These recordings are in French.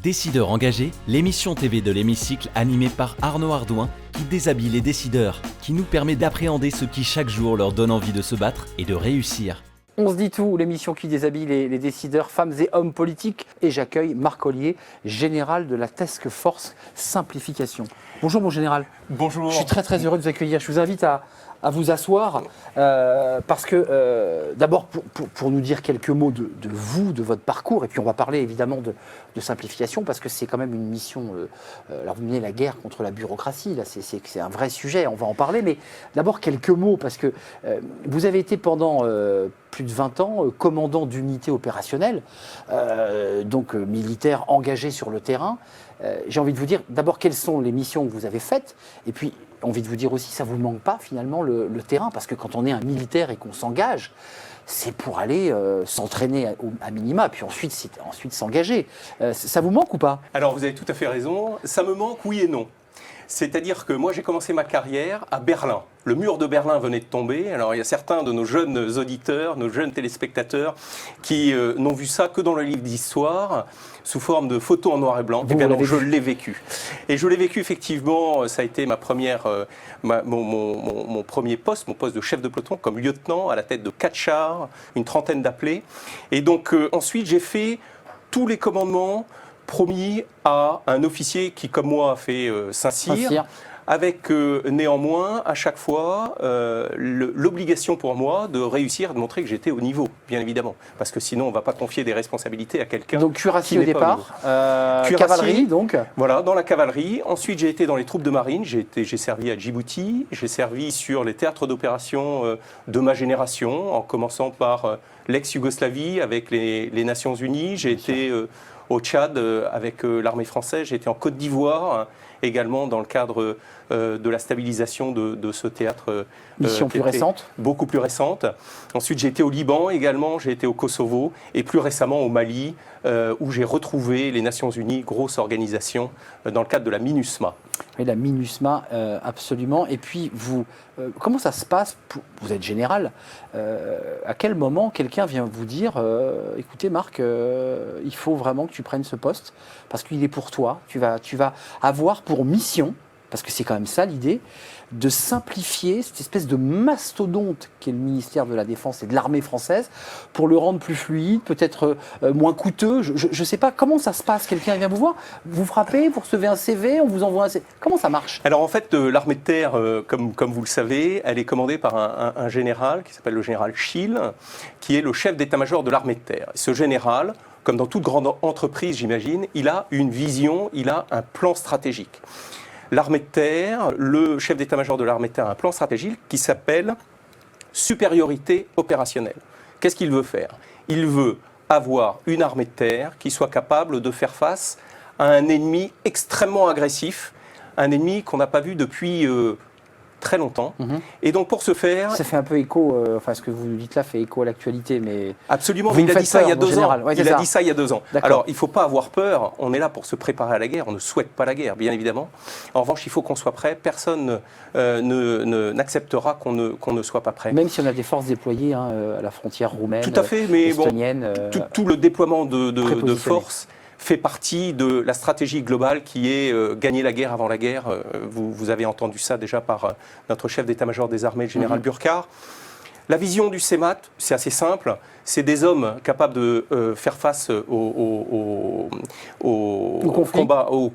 Décideurs engagés, l'émission TV de l'Hémicycle animée par Arnaud Ardouin qui déshabille les décideurs, qui nous permet d'appréhender ce qui chaque jour leur donne envie de se battre et de réussir. On se dit tout, l'émission qui déshabille les décideurs, femmes et hommes politiques. Et j'accueille Marc Ollier, général de la Task Force Simplification. Bonjour mon général. Bonjour. Je suis très heureux de vous accueillir. Je vous invite à vous asseoir parce que d'abord pour nous dire quelques mots de vous, de votre parcours, et puis on va parler évidemment de simplification parce que c'est quand même une mission, alors vous menez la guerre contre la bureaucratie, là c'est un vrai sujet, on va en parler, mais d'abord quelques mots parce que vous avez été pendant plus de 20 ans commandant d'unité opérationnelle, donc militaire engagé sur le terrain. J'ai envie de vous dire d'abord quelles sont les missions que vous avez faites, et puis envie de vous dire aussi, ça ne vous manque pas finalement le terrain, parce que quand on est un militaire et qu'on s'engage, c'est pour aller s'entraîner à minima, puis ensuite s'engager. Ça vous manque ou pas? Alors vous avez tout à fait raison, ça me manque oui et non. C'est-à-dire que moi j'ai commencé ma carrière à Berlin. Le mur de Berlin venait de tomber. Alors il y a certains de nos jeunes auditeurs, nos jeunes téléspectateurs qui n'ont vu ça que dans le livre d'histoire, sous forme de photos en noir et blanc. Eh bien non, je l'ai vécu. Et je l'ai vécu effectivement, ça a été mon premier poste, mon poste de chef de peloton comme lieutenant à la tête de 4 chars, une trentaine d'appelés. Et donc ensuite j'ai fait tous les commandements promis à un officier qui, comme moi, a fait Saint-Cyr, avec néanmoins, à chaque fois, l'obligation pour moi de réussir, de montrer que j'étais au niveau, bien évidemment. Parce que sinon, on ne va pas confier des responsabilités à quelqu'un. Donc cuirassier au départ, cavalerie donc. Voilà, dans la cavalerie. Ensuite, j'ai été dans les troupes de marine, j'ai servi à Djibouti, j'ai servi sur les théâtres d'opération de ma génération, en commençant par l'ex-Yougoslavie avec les Nations Unies. J'ai été au Tchad avec l'armée française, j'ai été en Côte d'Ivoire également dans le cadre de la stabilisation de ce théâtre. Mission plus récente. Beaucoup plus récente. Ensuite j'ai été au Liban également, j'ai été au Kosovo et plus récemment au Mali où j'ai retrouvé les Nations Unies, grosse organisation dans le cadre de la MINUSMA. Oui, la MINUSMA, absolument. Et puis vous, comment ça se passe vous êtes général, à quel moment quelqu'un vient vous dire écoutez Marc, il faut vraiment que tu prennes ce poste parce qu'il est pour toi, tu vas avoir pour mission, parce que c'est quand même ça l'idée, de simplifier cette espèce de mastodonte qu'est le ministère de la Défense et de l'armée française pour le rendre plus fluide, peut-être moins coûteux. Je ne sais pas comment ça se passe. Quelqu'un vient vous voir, vous frappez, vous recevez un CV, on vous envoie un CV. Comment ça marche? Alors en fait, l'armée de terre, comme vous le savez, elle est commandée par un général qui s'appelle le général Schill, qui est le chef d'état-major de l'armée de terre. Et ce général, comme dans toute grande entreprise, j'imagine, il a une vision, il a un plan stratégique. L'armée de terre, le chef d'état-major de l'armée de terre a un plan stratégique qui s'appelle supériorité opérationnelle. Qu'est-ce qu'il veut faire? Il veut avoir une armée de terre qui soit capable de faire face à un ennemi extrêmement agressif, un ennemi qu'on n'a pas vu depuis très longtemps. Et donc pour ce faire... Ça fait un peu écho, ce que vous dites là fait écho à l'actualité, mais... Absolument, mais il a dit ça il y a 2 ans. Ouais, il a dit ça il y a 2 ans. Alors il ne faut pas avoir peur, on est là pour se préparer à la guerre, on ne souhaite pas la guerre, bien évidemment. En revanche, il faut qu'on soit prêt, personne n'acceptera qu'on ne soit pas prêt. Même si on a des forces déployées à la frontière roumaine, tout à fait, mais estonienne... tout le déploiement de forces fait partie de la stratégie globale qui est gagner la guerre avant la guerre. Vous avez entendu ça déjà par notre chef d'état-major des armées, le général Burkhardt. La vision du CEMAT, c'est assez simple. C'est des hommes capables de faire face aux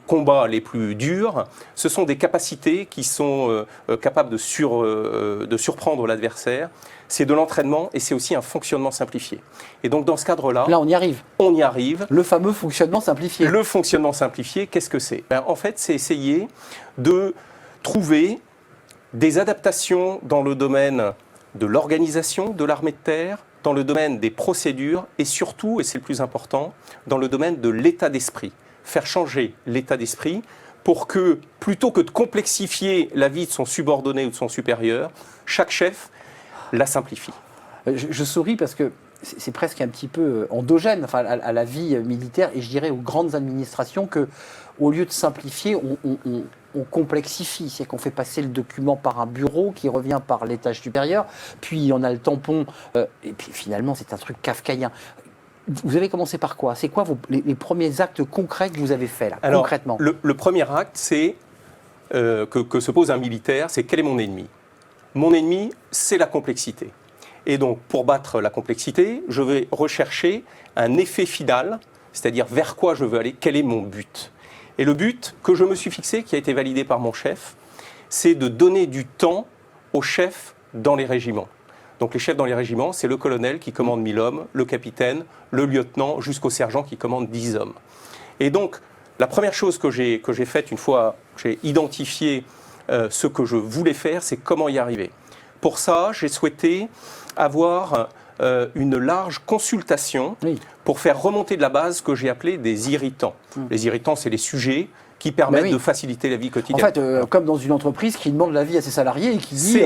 combats les plus durs. Ce sont des capacités qui sont capables de surprendre l'adversaire. C'est de l'entraînement et c'est aussi un fonctionnement simplifié. Et donc dans ce cadre-là... Là, on y arrive. On y arrive. Le fameux fonctionnement simplifié. Le fonctionnement simplifié, qu'est-ce que c'est? En fait, c'est essayer de trouver des adaptations dans le domaine de l'organisation de l'armée de terre, dans le domaine des procédures et surtout, et c'est le plus important, dans le domaine de l'état d'esprit. Faire changer l'état d'esprit pour que, plutôt que de complexifier la vie de son subordonné ou de son supérieur, chaque chef la simplifie. Je souris parce que c'est presque un petit peu endogène à la vie militaire et je dirais aux grandes administrations qu'au lieu de simplifier, on complexifie. C'est qu'on fait passer le document par un bureau qui revient par l'étage supérieur, puis on a le tampon, et puis finalement c'est un truc kafkaïen. Vous avez commencé par quoi? C'est quoi les premiers actes concrets que vous avez faits, là, Alors, concrètement? le premier acte, c'est que se pose un militaire, c'est quel est mon ennemi? Mon ennemi, c'est la complexité. Et donc, pour battre la complexité, je vais rechercher un effet final, c'est-à-dire vers quoi je veux aller, quel est mon but. Et le but que je me suis fixé, qui a été validé par mon chef, c'est de donner du temps aux chefs dans les régiments. Donc les chefs dans les régiments, c'est le colonel qui commande 1000 hommes, le capitaine, le lieutenant, jusqu'au sergent qui commande 10 hommes. Et donc, la première chose que j'ai faite, une fois que j'ai identifié ce que je voulais faire, c'est comment y arriver. Pour ça, j'ai souhaité avoir une large consultation pour faire remonter de la base ce que j'ai appelé des irritants. Les irritants, c'est les sujets qui permettent de faciliter la vie quotidienne. En fait, comme dans une entreprise qui demande l'avis à ses salariés et qui dit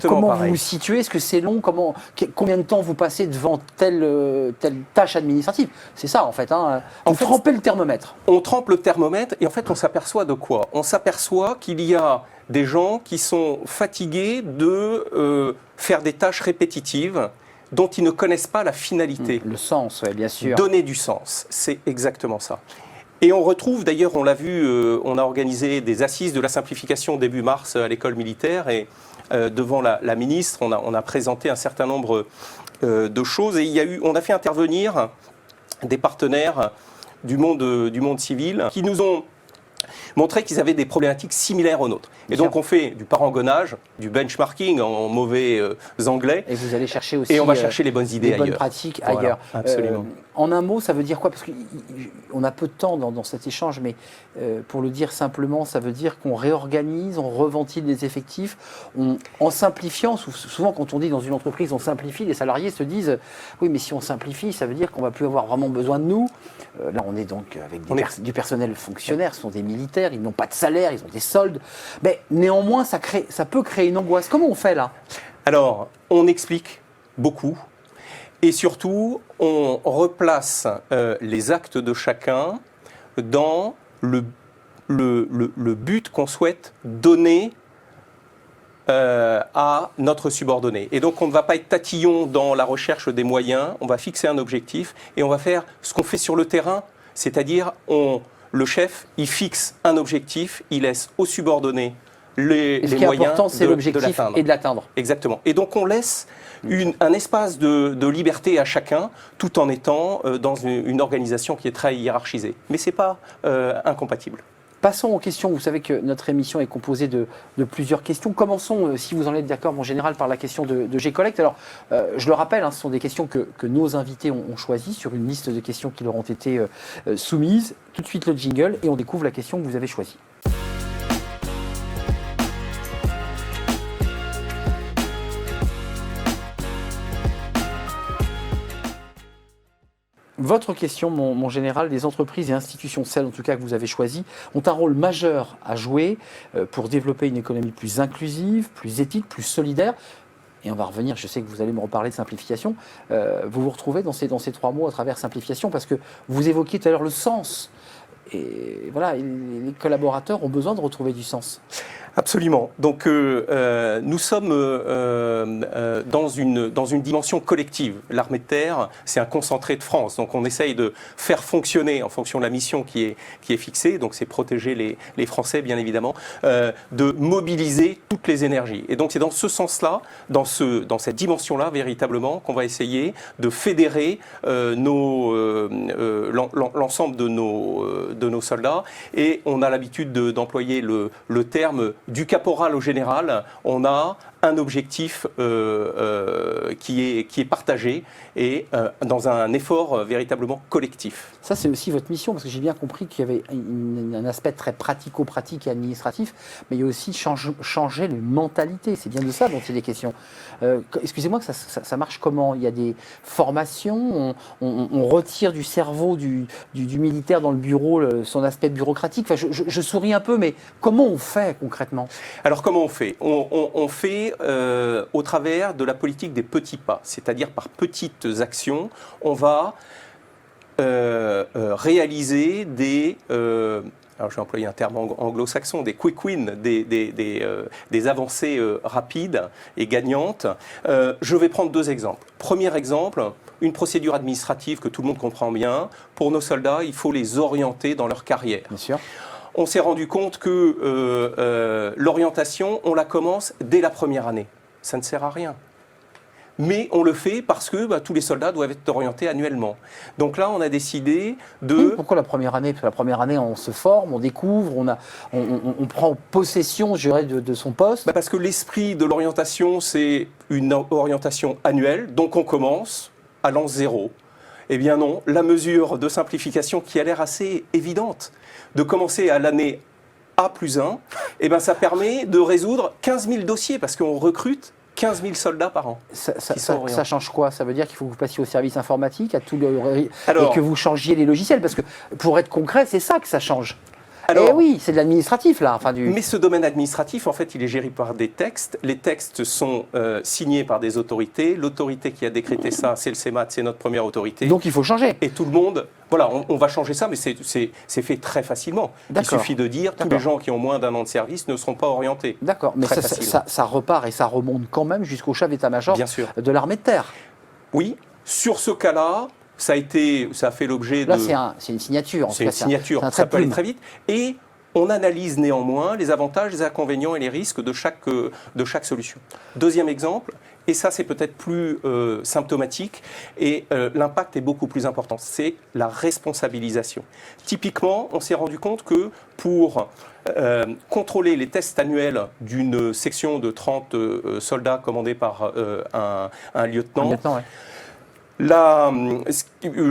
comment pareil. vous vous situez, est-ce que c'est long, combien de temps vous passez devant telle tâche administrative. C'est ça en fait. Vous trempez le thermomètre. On trempe le thermomètre et en fait on s'aperçoit de quoi? On s'aperçoit qu'il y a des gens qui sont fatigués de faire des tâches répétitives dont ils ne connaissent pas la finalité. Le sens, oui, bien sûr. Donner du sens, c'est exactement ça. Et on retrouve, d'ailleurs, on l'a vu, on a organisé des assises de la simplification début mars à l'école militaire et devant la ministre, on a présenté un certain nombre de choses et on a fait intervenir des partenaires du monde civil qui nous ont montré qu'ils avaient des problématiques similaires aux nôtres. Et donc on fait du parangonnage, du benchmarking en mauvais anglais. Et vous allez chercher aussi. Et on va chercher les bonnes idées ailleurs. Les bonnes pratiques ailleurs. Absolument. En un mot, ça veut dire quoi? Parce qu'on a peu de temps dans cet échange, mais pour le dire simplement, ça veut dire qu'on réorganise, on reventile les effectifs, en simplifiant. Souvent, quand on dit dans une entreprise, on simplifie, les salariés se disent oui, mais si on simplifie, ça veut dire qu'on ne va plus avoir vraiment besoin de nous. Là, on est donc avec du personnel fonctionnaire, ce sont des militaires, ils n'ont pas de salaire, ils ont des soldes. Mais néanmoins, ça peut créer une angoisse. Comment on fait là? Alors, on explique beaucoup. Et surtout, on replace les actes de chacun dans le but qu'on souhaite donner à notre subordonné. Et donc, on ne va pas être tatillon dans la recherche des moyens, on va fixer un objectif et on va faire ce qu'on fait sur le terrain, c'est-à-dire le chef, il fixe un objectif, il laisse aux subordonnés les moyens de l'atteindre. Ce qui est important, c'est l'objectif et de l'atteindre. Exactement. Et donc, on laisse un espace de liberté à chacun, tout en étant dans une organisation qui est très hiérarchisée. Mais ce n'est pas incompatible. Passons aux questions. Vous savez que notre émission est composée de plusieurs questions. Commençons, si vous en êtes d'accord, mon général, par la question de G-Collect. Alors, je le rappelle, ce sont des questions que nos invités ont choisies sur une liste de questions qui leur ont été soumises. Tout de suite le jingle et on découvre la question que vous avez choisie. Votre question, mon général, les entreprises et institutions, celles en tout cas que vous avez choisies, ont un rôle majeur à jouer pour développer une économie plus inclusive, plus éthique, plus solidaire. Et on va revenir, je sais que vous allez me reparler de simplification. Vous vous retrouvez dans ces 3 mots à travers simplification parce que vous évoquiez tout à l'heure le sens. Et voilà, les collaborateurs ont besoin de retrouver du sens. Absolument. Donc nous sommes dans une dimension collective. L'armée de terre, c'est un concentré de France. Donc on essaye de faire fonctionner en fonction de la mission qui est fixée. Donc c'est protéger les Français, bien évidemment, de mobiliser toutes les énergies. Et donc c'est dans ce sens-là, dans cette dimension-là, véritablement, qu'on va essayer de fédérer l'ensemble de nos soldats. Et on a l'habitude d'employer le terme du caporal au général, on a un objectif qui est partagé et dans un effort véritablement collectif. Ça, c'est aussi votre mission, parce que j'ai bien compris qu'il y avait un aspect très pratico-pratique et administratif, mais il y a aussi changer les mentalités. C'est bien de ça dont il est question. Excusez-moi, ça marche comment? Il y a des formations, on retire du cerveau du militaire dans le bureau son aspect bureaucratique. Enfin, je souris un peu, mais comment on fait concrètement? Alors, comment on fait? On fait au travers de la politique des petits pas, c'est-à-dire par petites actions, on va réaliser des alors je vais employer un terme anglo-saxon, des quick wins, des avancées rapides et gagnantes. Je vais prendre 2 exemples. Premier exemple, une procédure administrative que tout le monde comprend bien. Pour nos soldats, il faut les orienter dans leur carrière. Bien sûr. On s'est rendu compte que l'orientation, on la commence dès la première année. Ça ne sert à rien. Mais on le fait parce que tous les soldats doivent être orientés annuellement. Donc là, on a décidé de... Oui, pourquoi la première année? Parce que la première année, on se forme, on découvre, on prend possession, je dirais, de son poste. Parce que l'esprit de l'orientation, c'est une orientation annuelle, donc on commence à l'an 0. Eh bien non, la mesure de simplification qui a l'air assez évidente, de commencer à l'année A+1, eh bien ça permet de résoudre 15 000 dossiers, parce qu'on recrute 15 000 soldats par an. Ça change quoi? Ça veut dire qu'il faut que vous passiez au service informatique et Alors, que vous changiez les logiciels? Parce que pour être concret, c'est ça que ça change. Alors, Eh oui, c'est de l'administratif là. Mais ce domaine administratif, en fait, il est géré par des textes. Les textes sont signés par des autorités. L'autorité qui a décrété ça, c'est le CEMAT, c'est notre première autorité. Donc il faut changer. Et tout le monde, voilà, on va changer ça, mais c'est fait très facilement. Il suffit de dire tous les gens qui ont moins d'1 an de service ne seront pas orientés. D'accord, mais ça repart et ça remonte quand même jusqu'au chef d'état-major de l'armée de terre. Oui, sur ce cas-là, ça a fait l'objet de... Là, c'est une signature. C'est une signature, ça peut aller très vite. Et on analyse néanmoins les avantages, les inconvénients et les risques de chaque solution. Deuxième exemple, et ça c'est peut-être plus symptomatique, et l'impact est beaucoup plus important, c'est la responsabilisation. Typiquement, on s'est rendu compte que pour contrôler les tests annuels d'une section de 30 soldats commandés par un lieutenant, ouais.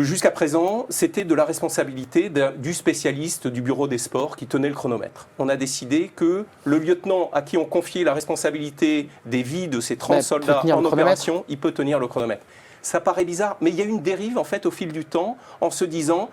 Jusqu'à présent, c'était de la responsabilité du spécialiste du bureau des sports qui tenait le chronomètre. On a décidé que le lieutenant à qui on confiait la responsabilité des vies de ces 30 soldats en opération, il peut tenir le chronomètre. Ça paraît bizarre, mais il y a une dérive en fait au fil du temps en se disant...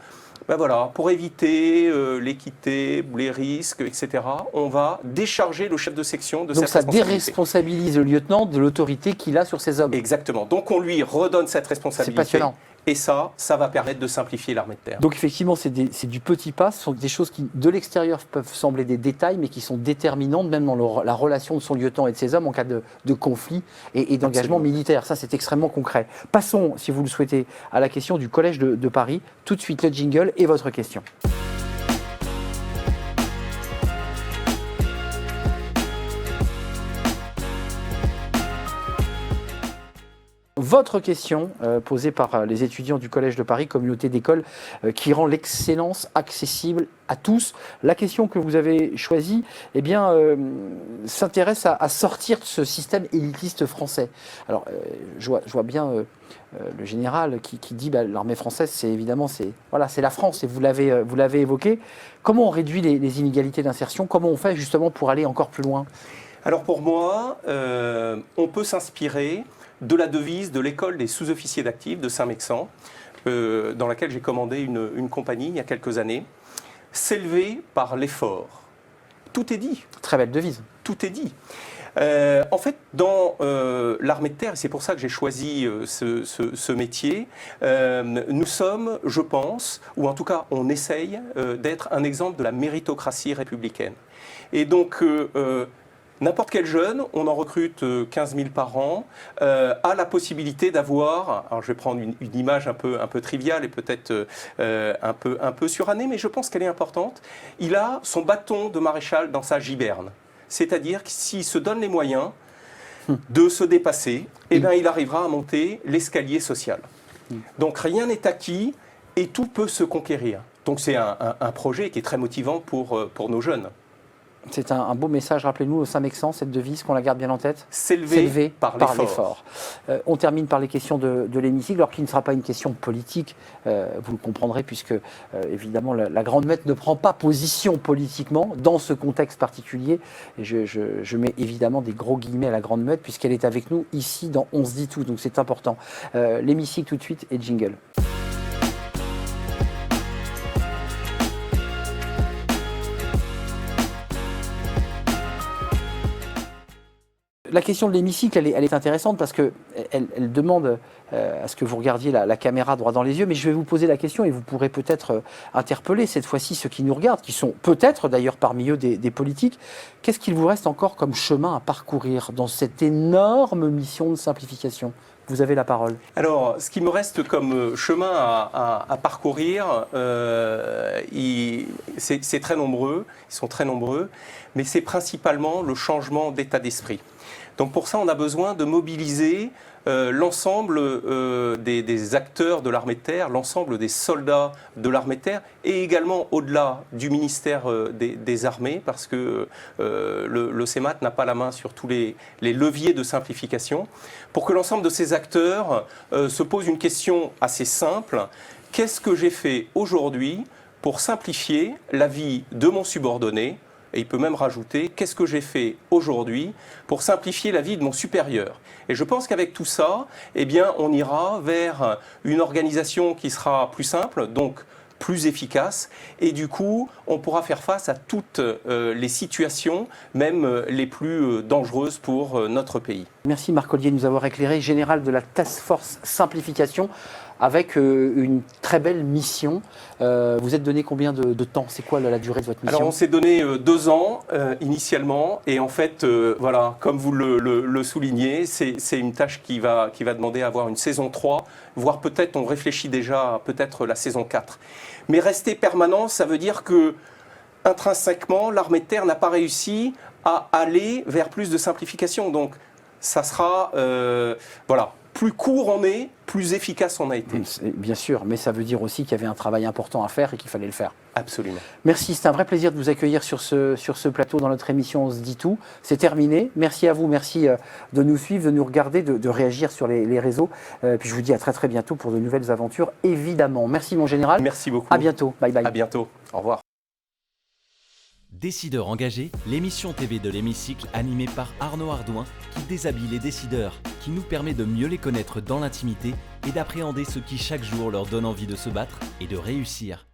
voilà, pour éviter l'équité, les risques, etc., on va décharger le chef de section de cette responsabilité. Donc ça déresponsabilise le lieutenant de l'autorité qu'il a sur ses hommes. Exactement. Donc on lui redonne cette responsabilité. C'est passionnant. Et ça va permettre de simplifier l'armée de terre. Donc effectivement, c'est du petit pas, ce sont des choses qui, de l'extérieur, peuvent sembler des détails, mais qui sont déterminantes, même dans la relation de son lieutenant et de ses hommes en cas de conflit et d'engagement militaire. Ça, c'est extrêmement concret. Passons, si vous le souhaitez, à la question du Collège de Paris. Tout de suite, le jingle et votre question. Votre question, posée par les étudiants du Collège de Paris, communauté d'écoles qui rend l'excellence accessible à tous. La question que vous avez choisie s'intéresse à sortir de ce système élitiste français. Alors, je vois bien le général qui dit l'armée française, c'est évidemment c'est la France, et vous l'avez évoqué. Comment on réduit les inégalités d'insertion? Comment on fait justement pour aller encore plus loin? Alors pour moi, on peut s'inspirer de la devise de l'école des sous-officiers d'actifs de Saint-Mexan, dans laquelle j'ai commandé une compagnie il y a quelques années. S'élever par l'effort. Tout est dit. Très belle devise. Tout est dit. En fait, dans l'armée de terre, et c'est pour ça que j'ai choisi ce métier, nous sommes, je pense, ou en tout cas on essaye d'être un exemple de la méritocratie républicaine. Et donc... n'importe quel jeune, on en recrute 15 000 par an, a la possibilité d'avoir, alors je vais prendre une image un peu triviale et peut-être un peu surannée, mais je pense qu'elle est importante, il a son bâton de maréchal dans sa giberne. C'est-à-dire que s'il se donne les moyens de se dépasser, eh bien, il arrivera à monter l'escalier social. Donc rien n'est acquis et tout peut se conquérir. Donc c'est un projet qui est très motivant pour nos jeunes. C'est un beau message, rappelez-nous, au Saint-Mexan, cette devise, qu'on la garde bien en tête. S'élever par l'effort. On termine par les questions de l'hémicycle, alors qu'il ne sera pas une question politique, vous le comprendrez, puisque évidemment la Grande Muette ne prend pas position politiquement dans ce contexte particulier. Et je mets évidemment des gros guillemets à la Grande Muette, puisqu'elle est avec nous ici dans On se dit tout, donc c'est important. L'hémicycle tout de suite et jingle. La question de l'hémicycle, elle est intéressante parce qu'elle demande à ce que vous regardiez la caméra droit dans les yeux, mais je vais vous poser la question et vous pourrez peut-être interpeller cette fois-ci ceux qui nous regardent, qui sont peut-être d'ailleurs parmi eux des politiques. Qu'est-ce qu'il vous reste encore comme chemin à parcourir dans cette énorme mission de simplification ? Vous avez la parole. Alors, ce qui me reste comme chemin à parcourir, c'est très nombreux, ils sont très nombreux, mais c'est principalement le changement d'état d'esprit. Donc pour ça, on a besoin de mobiliser l'ensemble des acteurs de l'armée de terre, l'ensemble des soldats de l'armée de terre, et également au-delà du ministère des armées, parce que le CEMAT n'a pas la main sur tous les leviers de simplification, pour que l'ensemble de ces acteurs se pose une question assez simple. Qu'est-ce que j'ai fait aujourd'hui pour simplifier la vie de mon subordonné ? Et il peut même rajouter, qu'est-ce que j'ai fait aujourd'hui pour simplifier la vie de mon supérieur ? Et je pense qu'avec tout ça, eh bien, on ira vers une organisation qui sera plus simple, donc plus efficace. Et du coup, on pourra faire face à toutes les situations, même les plus dangereuses pour notre pays. Merci Marc Ollier de nous avoir éclairé, général de la Task Force Simplification, avec une très belle mission. Vous êtes donné combien de temps ? C'est quoi la durée de votre mission ? Alors on s'est donné 2 ans initialement, et en fait, voilà, comme vous le soulignez, c'est une tâche qui va demander à avoir une saison 3, voire peut-être, on réfléchit déjà peut-être la saison 4. Mais rester permanent, ça veut dire que intrinsèquement, l'armée de terre n'a pas réussi à aller vers plus de simplification. Donc ça sera, voilà, plus court on est, plus efficace on a été. Bien sûr, mais ça veut dire aussi qu'il y avait un travail important à faire et qu'il fallait le faire. Absolument. Merci, c'est un vrai plaisir de vous accueillir sur ce plateau dans notre émission On se dit tout. C'est terminé. Merci à vous, merci de nous suivre, de nous regarder, de réagir sur les réseaux. Puis je vous dis à très très bientôt pour de nouvelles aventures, évidemment. Merci mon général. Merci beaucoup. À bientôt. Bye bye. À bientôt. Au revoir. Décideurs engagés, l'émission TV de l'Hémicycle animée par Arnaud Ardouin qui déshabille les décideurs, qui nous permet de mieux les connaître dans l'intimité et d'appréhender ce qui chaque jour leur donne envie de se battre et de réussir.